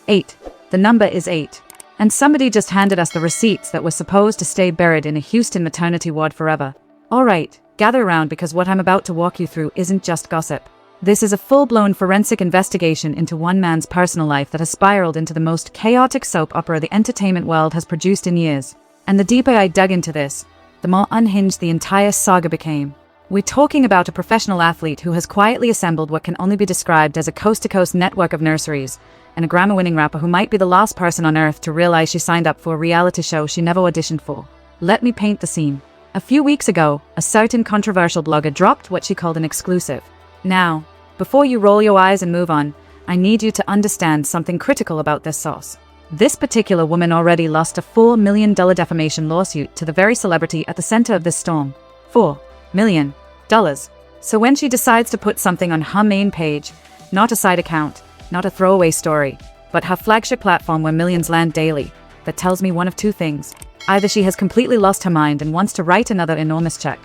8. The number is 8. And somebody just handed us the receipts that were supposed to stay buried in a Houston maternity ward forever. Alright, gather around because what I'm about to walk you through isn't just gossip. This is a full-blown forensic investigation into one man's personal life that has spiraled into the most chaotic soap opera the entertainment world has produced in years. And the deeper I dug into this, the more unhinged the entire saga became. We're talking about a professional athlete who has quietly assembled what can only be described as a coast-to-coast network of nurseries, and a Grammy-winning rapper who might be the last person on earth to realize she signed up for a reality show she never auditioned for. Let me paint the scene. A few weeks ago, a certain controversial blogger dropped what she called an exclusive. Now, before you roll your eyes and move on, I need you to understand something critical about this sauce. This particular woman already lost a $4 million defamation lawsuit to the very celebrity at the center of this storm. $4 million. So when she decides to put something on her main page, not a side account, not a throwaway story, but her flagship platform where millions land daily, that tells me one of two things. Either she has completely lost her mind and wants to write another enormous check,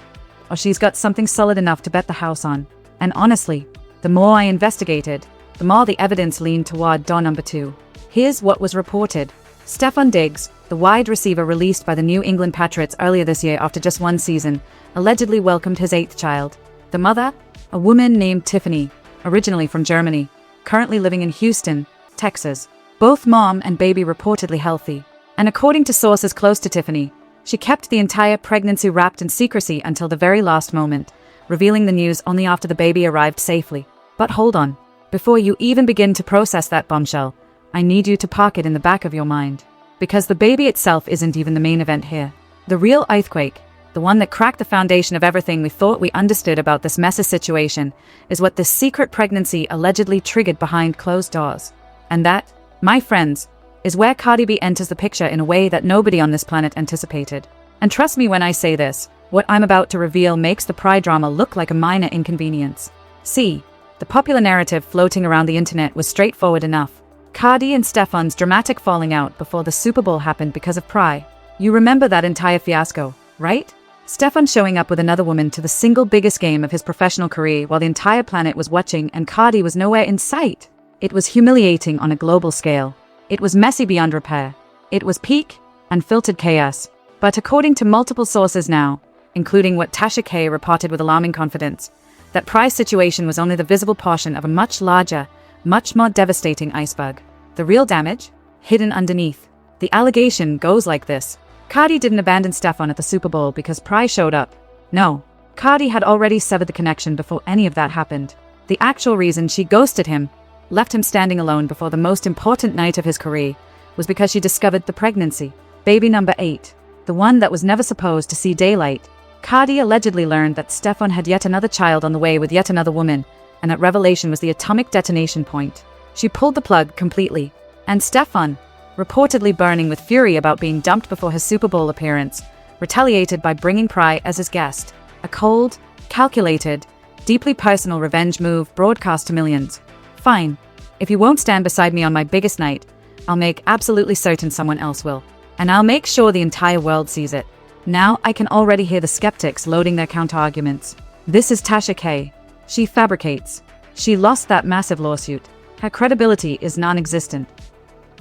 or she's got something solid enough to bet the house on. And honestly, the more I investigated, the more the evidence leaned toward door number 2. Here's what was reported. Stefon Diggs, the wide receiver released by the New England Patriots earlier this year after just one season, allegedly welcomed his 8th child. The mother, a woman named Tiffany, originally from Germany, currently living in Houston, Texas. Both mom and baby reportedly healthy. And according to sources close to Tiffany, she kept the entire pregnancy wrapped in secrecy until the very last moment, revealing the news only after the baby arrived safely. But hold on. Before you even begin to process that bombshell, I need you to park it in the back of your mind. Because the baby itself isn't even the main event here. The real earthquake, the one that cracked the foundation of everything we thought we understood about this messy situation, is what this secret pregnancy allegedly triggered behind closed doors. And that, my friends, is where Cardi B enters the picture in a way that nobody on this planet anticipated. And trust me when I say this, what I'm about to reveal makes the pride drama look like a minor inconvenience. See, the popular narrative floating around the internet was straightforward enough. Cardi and Stefon's dramatic falling out before the Super Bowl happened because of pride. You remember that entire fiasco, right? Stefon showing up with another woman to the single biggest game of his professional career while the entire planet was watching and Cardi was nowhere in sight. It was humiliating on a global scale. It was messy beyond repair. It was peak, unfiltered chaos. But according to multiple sources now, including what Tasha K reported with alarming confidence, that Price's situation was only the visible portion of a much larger, much more devastating iceberg. The real damage? Hidden underneath. The allegation goes like this. Cardi didn't abandon Stefon at the Super Bowl because Price showed up. No, Cardi had already severed the connection before any of that happened. The actual reason she ghosted him, left him standing alone before the most important night of his career, was because she discovered the pregnancy. Baby number 8, the one that was never supposed to see daylight. Cardi allegedly learned that Stefon had yet another child on the way with yet another woman, and that revelation was the atomic detonation point. She pulled the plug completely. And Stefon, reportedly burning with fury about being dumped before his Super Bowl appearance, retaliated by bringing Pry as his guest. A cold, calculated, deeply personal revenge move broadcast to millions. Fine. If you won't stand beside me on my biggest night, I'll make absolutely certain someone else will. And I'll make sure the entire world sees it. Now I can already hear the skeptics loading their counter-arguments. This is Tasha K. She fabricates. She lost that massive lawsuit. Her credibility is non-existent.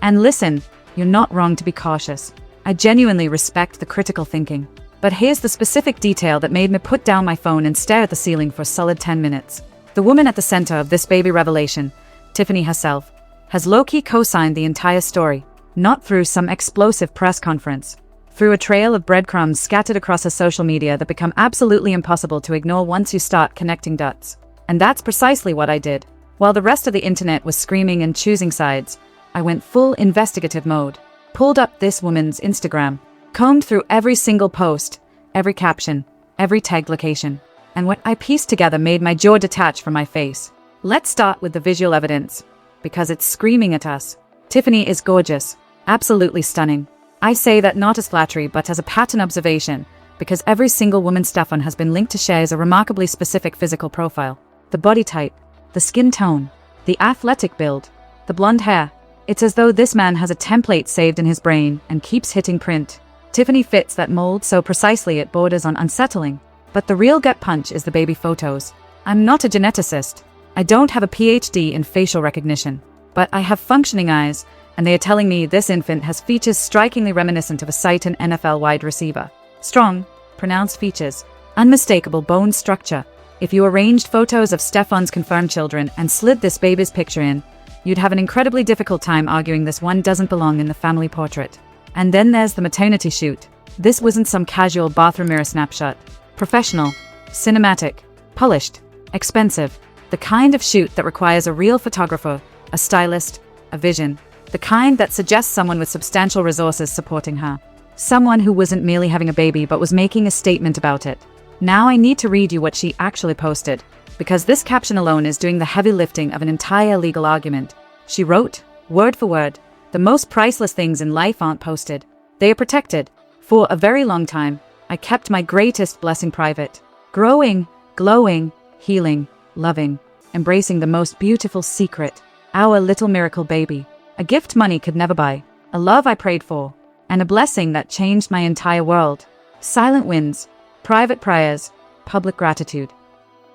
And listen, you're not wrong to be cautious. I genuinely respect the critical thinking. But here's the specific detail that made me put down my phone and stare at the ceiling for a solid 10 minutes. The woman at the center of this baby revelation, Tiffany herself, has low-key co-signed the entire story, not through some explosive press conference, through a trail of breadcrumbs scattered across her social media that become absolutely impossible to ignore once you start connecting dots. And that's precisely what I did. While the rest of the internet was screaming and choosing sides, I went full investigative mode, pulled up this woman's Instagram, combed through every single post, every caption, every tagged location, and what I pieced together made my jaw detach from my face. Let's start with the visual evidence, because it's screaming at us. Tiffany is gorgeous, absolutely stunning. I say that not as flattery but as a pattern observation, because every single woman Stefon has been linked to shares a remarkably specific physical profile. The body type, the skin tone, the athletic build, the blonde hair. It's as though this man has a template saved in his brain and keeps hitting print. Tiffany fits that mold so precisely it borders on unsettling. But the real gut punch is the baby photos. I'm not a geneticist. I don't have a PhD in facial recognition. But I have functioning eyes, and they are telling me this infant has features strikingly reminiscent of a sight an NFL wide receiver. Strong, pronounced features, unmistakable bone structure. If you arranged photos of Stefon's confirmed children and slid this baby's picture in, you'd have an incredibly difficult time arguing this one doesn't belong in the family portrait. And then there's the maternity shoot. This wasn't some casual bathroom mirror snapshot. Professional, cinematic, polished, expensive. The kind of shoot that requires a real photographer, a stylist, a vision. The kind that suggests someone with substantial resources supporting her. Someone who wasn't merely having a baby but was making a statement about it. Now I need to read you what she actually posted, because this caption alone is doing the heavy lifting of an entire legal argument. She wrote, word for word, "The most priceless things in life aren't posted. They are protected. For a very long time, I kept my greatest blessing private. Growing, glowing, healing, loving, embracing the most beautiful secret. Our little miracle baby. A gift money could never buy. A love I prayed for. And a blessing that changed my entire world. Silent wins, private prayers, public gratitude."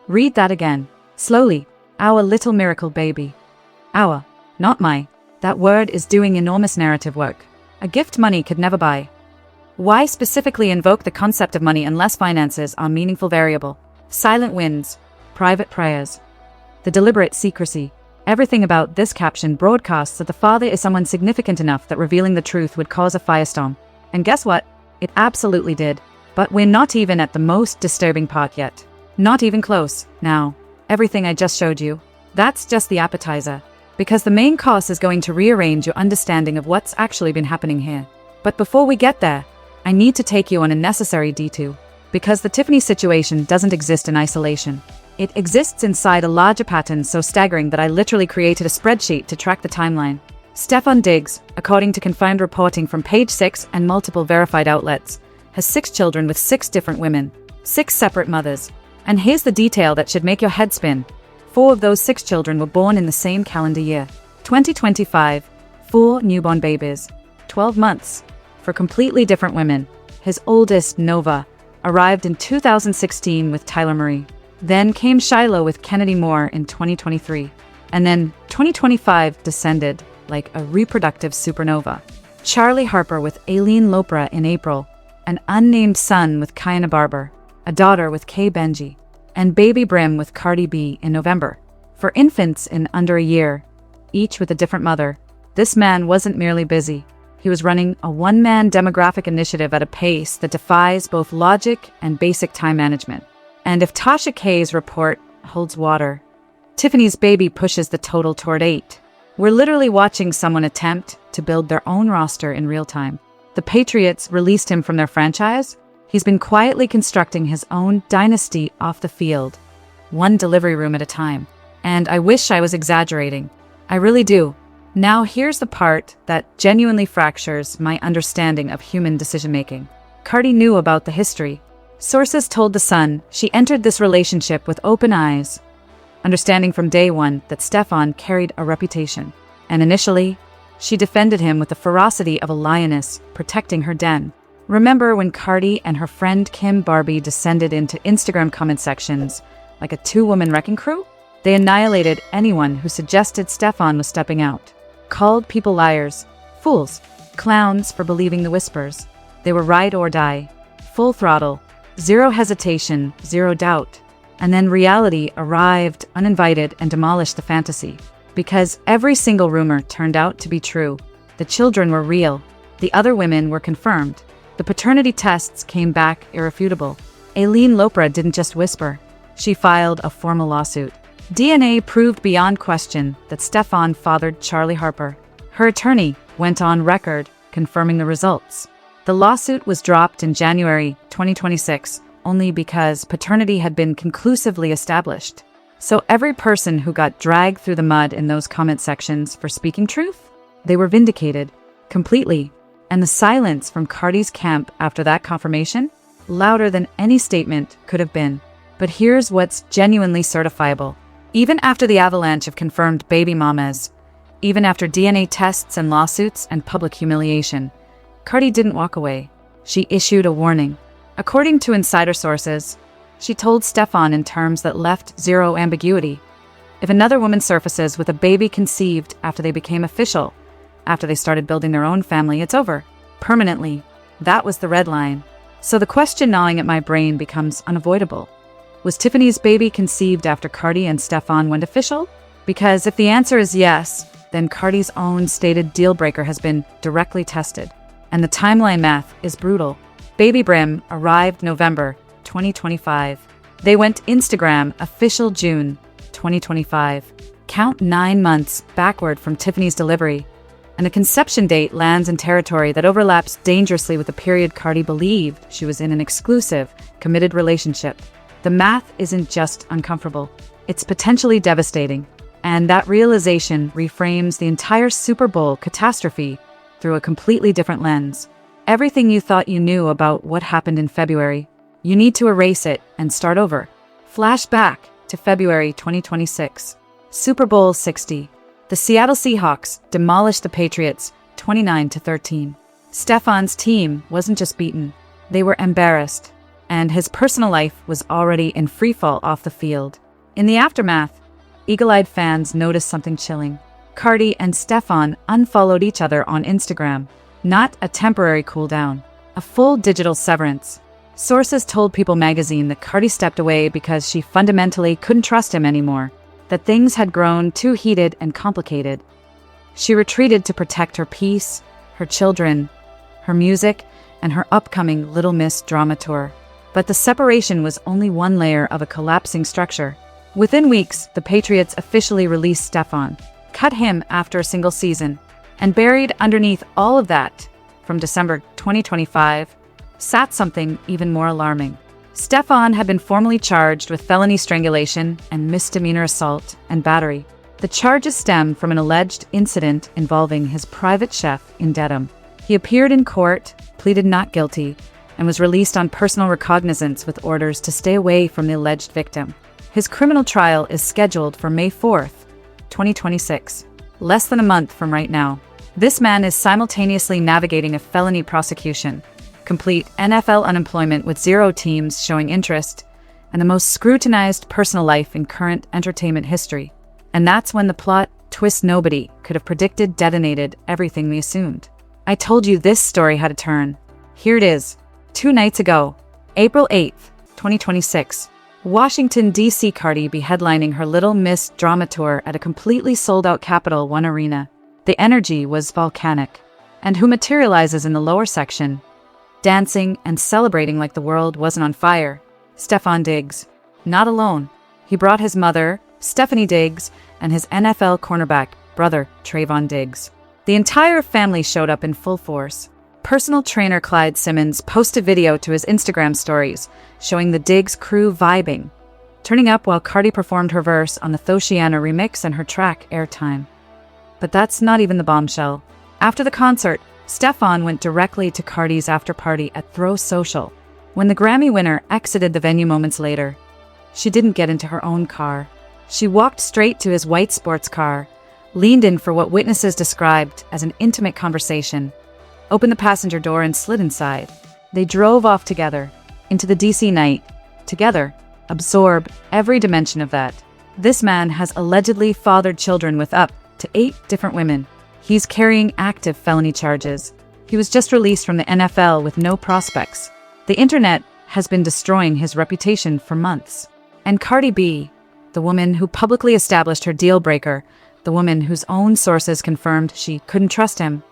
Read that again, slowly. Our little miracle baby. Our, not my. That word is doing enormous narrative work. A gift money could never buy. Why specifically invoke the concept of money unless finances are a meaningful variable? Silent wins, private prayers. The deliberate secrecy. Everything about this caption broadcasts that the father is someone significant enough that revealing the truth would cause a firestorm. And guess what? It absolutely did. But we're not even at the most disturbing part yet. Not even close. Now, everything I just showed you, that's just the appetizer. Because the main course is going to rearrange your understanding of what's actually been happening here. But before we get there, I need to take you on a necessary detour. Because the Tiffany situation doesn't exist in isolation. It exists inside a larger pattern so staggering that I literally created a spreadsheet to track the timeline. Stefon Diggs, according to confirmed reporting from Page 6 and multiple verified outlets, has 6 children with 6 different women, 6 separate mothers. And here's the detail that should make your head spin. 4 of those 6 children were born in the same calendar year. 2025, 4 newborn babies, 12 months, for completely different women. His oldest, Nova, arrived in 2016 with Tyler Marie. Then came Shiloh with Kennedy Moore in 2023. And then 2025 descended like a reproductive supernova. Charlie Harper with Aileen Lopra in April. An unnamed son with Kiana Barber. A daughter with Kay Benji. And baby Brim with Cardi B in November. For infants in under a year, each with a different mother, this man wasn't merely busy. He was running a one-man demographic initiative at a pace that defies both logic and basic time management. And if Tasha K's report holds water, Tiffany's baby pushes the total toward 8. We're literally watching someone attempt to build their own roster in real time. The Patriots released him from their franchise. He's been quietly constructing his own dynasty off the field, one delivery room at a time. And I wish I was exaggerating. I really do. Now here's the part that genuinely fractures my understanding of human decision-making. Cardi knew about the history. Sources told The Sun she entered this relationship with open eyes, understanding from day one that Stefon carried a reputation. And initially, she defended him with the ferocity of a lioness protecting her den. Remember when Cardi and her friend Kim Barbie descended into Instagram comment sections like a 2-woman wrecking crew? They annihilated anyone who suggested Stefon was stepping out. Called people liars, fools, clowns for believing the whispers. They were ride or die, full throttle, zero hesitation, zero doubt. And then reality arrived uninvited and demolished the fantasy. Because every single rumor turned out to be true. The children were real. The other women were confirmed. The paternity tests came back irrefutable. Aileen Lopra didn't just whisper. She filed a formal lawsuit. DNA proved beyond question that Stefon fathered Charlie Harper. Her attorney went on record confirming the results. The lawsuit was dropped in January 2026 only because paternity had been conclusively established. So every person who got dragged through the mud in those comment sections for speaking truth, they were vindicated completely. And the silence from Cardi's camp after that confirmation, louder than any statement could have been. But here's what's genuinely certifiable. Even after the avalanche of confirmed baby mamas, even after DNA tests and lawsuits and public humiliation, Cardi didn't walk away. She issued a warning. According to insider sources, she told Stefon in terms that left zero ambiguity. If another woman surfaces with a baby conceived after they became official, After they started building their own family, it's over. Permanently. That was the red line. So the question gnawing at my brain becomes unavoidable. Was Tiffany's baby conceived after Cardi and Stefon went official? Because if the answer is yes, then Cardi's own stated deal breaker has been directly tested. And the timeline math is brutal. Baby Brim arrived November 2025. They went Instagram official June 2025. Count 9 months backward from Tiffany's delivery. And the conception date lands in territory that overlaps dangerously with the period Cardi believed she was in an exclusive, committed relationship. The math isn't just uncomfortable, it's potentially devastating. And that realization reframes the entire Super Bowl catastrophe through a completely different lens. Everything you thought you knew about what happened in February, you need to erase it and start over. Flash back to February 2026. Super Bowl 60. The Seattle Seahawks demolished the Patriots 29-13. Stefon's team wasn't just beaten, they were embarrassed, and his personal life was already in freefall off the field. In the aftermath, eagle-eyed fans noticed something chilling. Cardi and Stefon unfollowed each other on Instagram. Not a temporary cool down, a full digital severance. Sources told People magazine that Cardi stepped away because she fundamentally couldn't trust him anymore, that things had grown too heated and complicated. She retreated to protect her peace, her children, her music, and her upcoming Little Miss drama tour. But the separation was only one layer of a collapsing structure. Within weeks, the Patriots officially released Stefon, cut him after a single season, and buried underneath all of that, from December 2025, sat something even more alarming. Stefon had been formally charged with felony strangulation and misdemeanor assault and battery. The charges stem from an alleged incident involving his private chef in Dedham. He appeared in court, pleaded not guilty, and was released on personal recognizance with orders to stay away from the alleged victim. His criminal trial is scheduled for May 4th, 2026, less than a month from right now. This man is simultaneously navigating a felony prosecution, complete NFL unemployment with 0 teams showing interest, and the most scrutinized personal life in current entertainment history. And that's when the plot twist nobody could have predicted detonated everything we assumed. I told you this story had a turn. Here it is. 2 nights ago, April 8th, 2026, Washington, D.C. Cardi B headlining her Little Miss drama tour at a completely sold-out Capital One arena. The energy was volcanic. And who materializes in the lower section, dancing and celebrating like the world wasn't on fire? Stefon Diggs. Not alone. He brought his mother, Stephanie Diggs, and his NFL cornerback, brother, Trayvon Diggs. The entire family showed up in full force. Personal trainer Clyde Simmons posted video to his Instagram stories, showing the Diggs crew vibing, turning up while Cardi performed her verse on the Thoshiana remix and her track, Airtime. But that's not even the bombshell. After the concert, Stefon went directly to Cardi's after-party at Throw Social. When the Grammy winner exited the venue moments later, she didn't get into her own car. She walked straight to his white sports car, leaned in for what witnesses described as an intimate conversation, opened the passenger door and slid inside. They drove off together, into the DC night, together, absorb every dimension of that. This man has allegedly fathered children with up to 8 different women. He's carrying active felony charges. He was just released from the NFL with no prospects. The internet has been destroying his reputation for months. And Cardi B, the woman who publicly established her deal breaker, the woman whose own sources confirmed she couldn't trust him,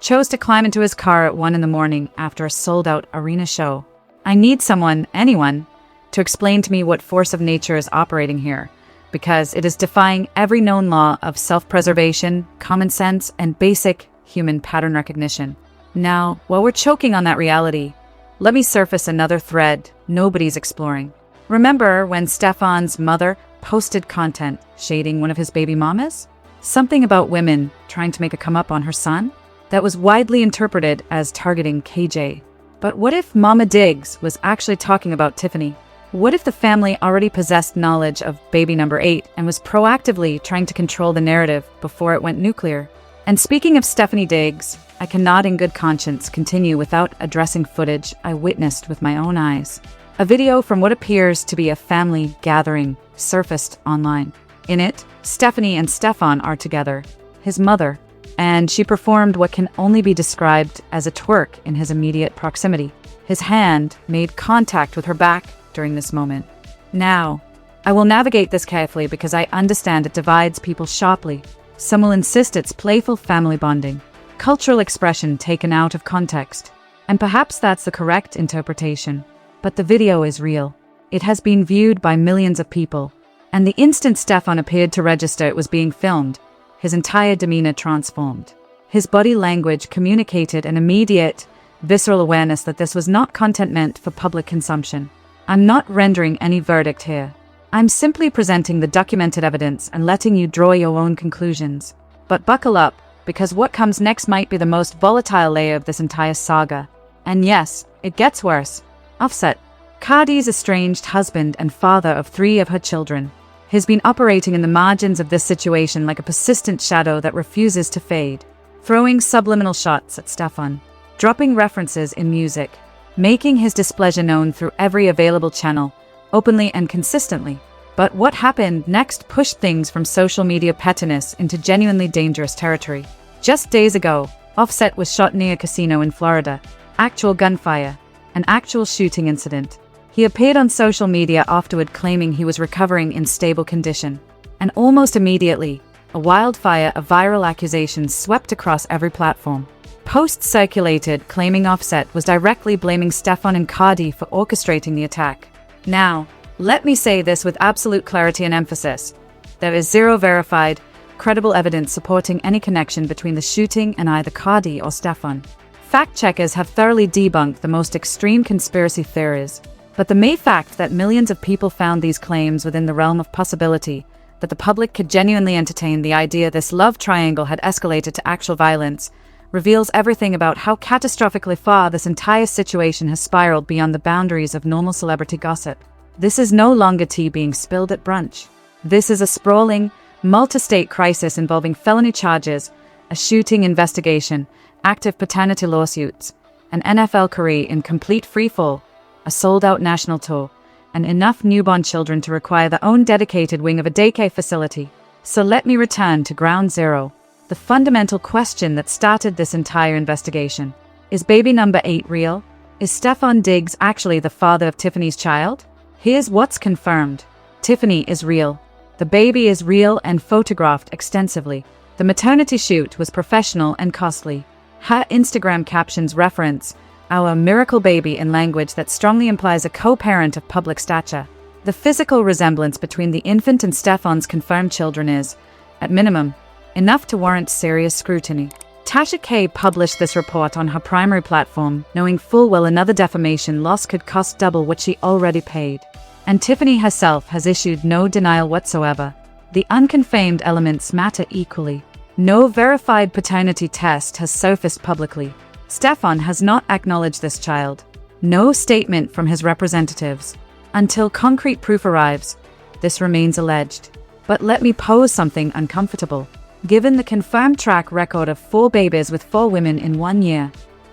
chose to climb into his car at 1 a.m. after a sold-out arena show. I need someone, anyone, to explain to me what force of nature is operating here, because it is defying every known law of self-preservation, common sense, and basic human pattern recognition. Now, while we're choking on that reality, let me surface another thread nobody's exploring. Remember when Stefon's mother posted content shading one of his baby mamas? Something about women trying to make a come-up on her son? That was widely interpreted as targeting KJ. But what if Mama Diggs was actually talking about Tiffany? What if the family already possessed knowledge of baby number 8 and was proactively trying to control the narrative before it went nuclear? And speaking of Stephanie Diggs, I cannot in good conscience continue without addressing footage I witnessed with my own eyes. A video from what appears to be a family gathering surfaced online. In it, Stephanie and Stefon are together, his mother, and she performed what can only be described as a twerk in his immediate proximity. His hand made contact with her back during this moment. Now, I will navigate this carefully because I understand it divides people sharply. Some will insist it's playful family bonding, cultural expression taken out of context, and perhaps that's the correct interpretation. But the video is real. It has been viewed by millions of people, and the instant Stefon appeared to register it was being filmed, his entire demeanor transformed. His body language communicated an immediate, visceral awareness that this was not content meant for public consumption. I'm not rendering any verdict here. I'm simply presenting the documented evidence and letting you draw your own conclusions. But buckle up, because what comes next might be the most volatile layer of this entire saga. And yes, it gets worse. Offset, Cardi's estranged husband and father of 3 of her children, has been operating in the margins of this situation like a persistent shadow that refuses to fade, throwing subliminal shots at Stefon, dropping references in music, making his displeasure known through every available channel, openly and consistently. But what happened next pushed things from social media pettiness into genuinely dangerous territory. Just days ago, Offset was shot near a casino in Florida. Actual gunfire. An actual shooting incident. He appeared on social media afterward claiming he was recovering in stable condition. And almost immediately, a wildfire of viral accusations swept across every platform. Posts circulated claiming Offset was directly blaming Stefon and Cardi for orchestrating the attack. Now, let me say this with absolute clarity and emphasis. There is zero verified, credible evidence supporting any connection between the shooting and either Cardi or Stefon. Fact-checkers have thoroughly debunked the most extreme conspiracy theories, but the mere fact that millions of people found these claims within the realm of possibility, that the public could genuinely entertain the idea this love triangle had escalated to actual violence, reveals everything about how catastrophically far this entire situation has spiraled beyond the boundaries of normal celebrity gossip. This is no longer tea being spilled at brunch. This is a sprawling, multi-state crisis involving felony charges, a shooting investigation, active paternity lawsuits, an NFL career in complete freefall, a sold-out national tour, and enough newborn children to require their own dedicated wing of a daycare facility. So let me return to ground zero. The fundamental question that started this entire investigation. Is baby number 8 real? Is Stefon Diggs actually the father of Tiffany's child? Here's what's confirmed. Tiffany is real. The baby is real and photographed extensively. The maternity shoot was professional and costly. Her Instagram captions reference our miracle baby in language that strongly implies a co-parent of public stature. The physical resemblance between the infant and Stefon's confirmed children is, at minimum, enough to warrant serious scrutiny. Tasha K published this report on her primary platform, knowing full well another defamation loss could cost double what she already paid. And Tiffany herself has issued no denial whatsoever. The unconfirmed elements matter equally. No verified paternity test has surfaced publicly. Stefon has not acknowledged this child. No statement from his representatives. Until concrete proof arrives, this remains alleged. But let me pose something uncomfortable. Given the confirmed track record of 4 babies with 4 women in 1 year,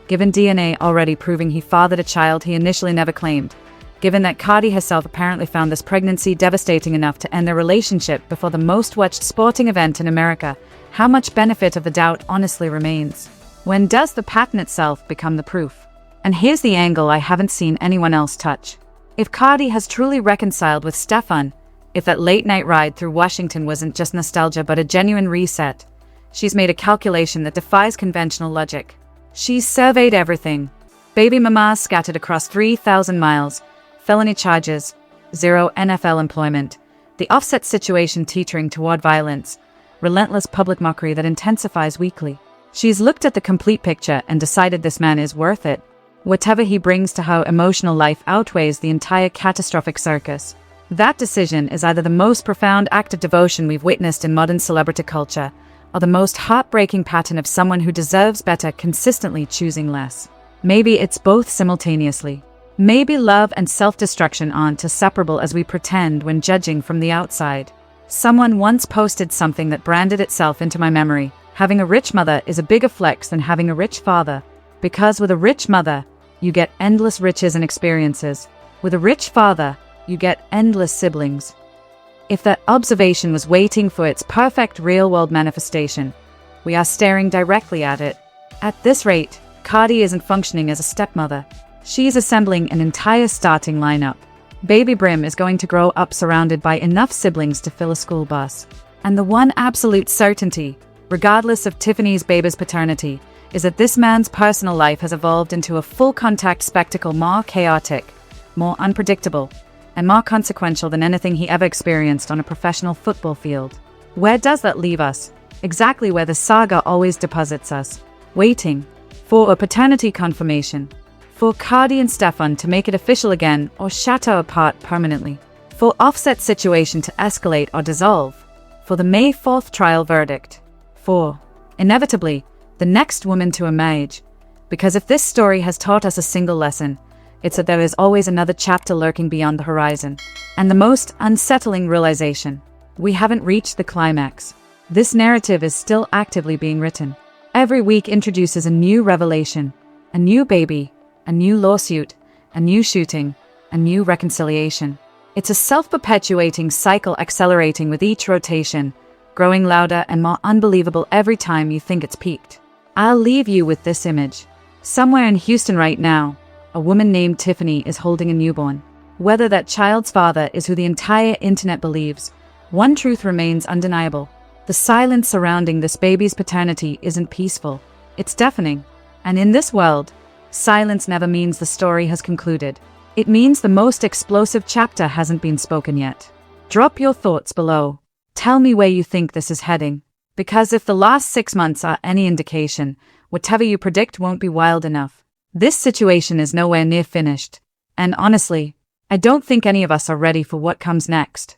given DNA already proving he fathered a child he initially never claimed, given that Cardi herself apparently found this pregnancy devastating enough to end their relationship before the most-watched sporting event in America, how much benefit of the doubt honestly remains? When does the pattern itself become the proof? And here's the angle I haven't seen anyone else touch. If Cardi has truly reconciled with Stefon, if that late-night ride through Washington wasn't just nostalgia but a genuine reset, she's made a calculation that defies conventional logic. She's surveyed everything. Baby mamas scattered across 3,000 miles, felony charges, 0 NFL employment, the Offset situation teetering toward violence, relentless public mockery that intensifies weekly. She's looked at the complete picture and decided this man is worth it. Whatever he brings to her emotional life outweighs the entire catastrophic circus. That decision is either the most profound act of devotion we've witnessed in modern celebrity culture, or the most heartbreaking pattern of someone who deserves better consistently choosing less. Maybe it's both simultaneously. Maybe love and self-destruction aren't as separable as we pretend when judging from the outside. Someone once posted something that branded itself into my memory. Having a rich mother is a bigger flex than having a rich father, because with a rich mother, you get endless riches and experiences. With a rich father, you get endless siblings. If that observation was waiting for its perfect real-world manifestation, We are staring directly at it. At this rate, Cardi isn't functioning as a stepmother. She's assembling an entire starting lineup. Baby Brim is going to grow up surrounded by enough siblings to fill a school bus. And the one absolute certainty, regardless of Tiffany's baby's paternity, is that this man's personal life has evolved into a full-contact spectacle more chaotic, more unpredictable, and more consequential than anything he ever experienced on a professional football field. Where does that leave us? Exactly where the saga always deposits us, waiting for a paternity confirmation, for Cardi and Stefon to make it official again or shatter apart permanently, for Offset's situation to escalate or dissolve, for the May 4th trial verdict, for, inevitably, the next woman to emerge. Because if this story has taught us a single lesson, it's that there is always another chapter lurking beyond the horizon. And the most unsettling realization: we haven't reached the climax. This narrative is still actively being written. Every week introduces a new revelation, a new baby, a new lawsuit, a new shooting, a new reconciliation. It's a self-perpetuating cycle accelerating with each rotation, growing louder and more unbelievable every time you think it's peaked. I'll leave you with this image. Somewhere in Houston right now, a woman named Tiffany is holding a newborn. Whether that child's father is who the entire internet believes, one truth remains undeniable. The silence surrounding this baby's paternity isn't peaceful. It's deafening. And in this world, silence never means the story has concluded. It means the most explosive chapter hasn't been spoken yet. Drop your thoughts below. Tell me where you think this is heading. Because if the last 6 months are any indication, whatever you predict won't be wild enough. This situation is nowhere near finished. And honestly, I don't think any of us are ready for what comes next.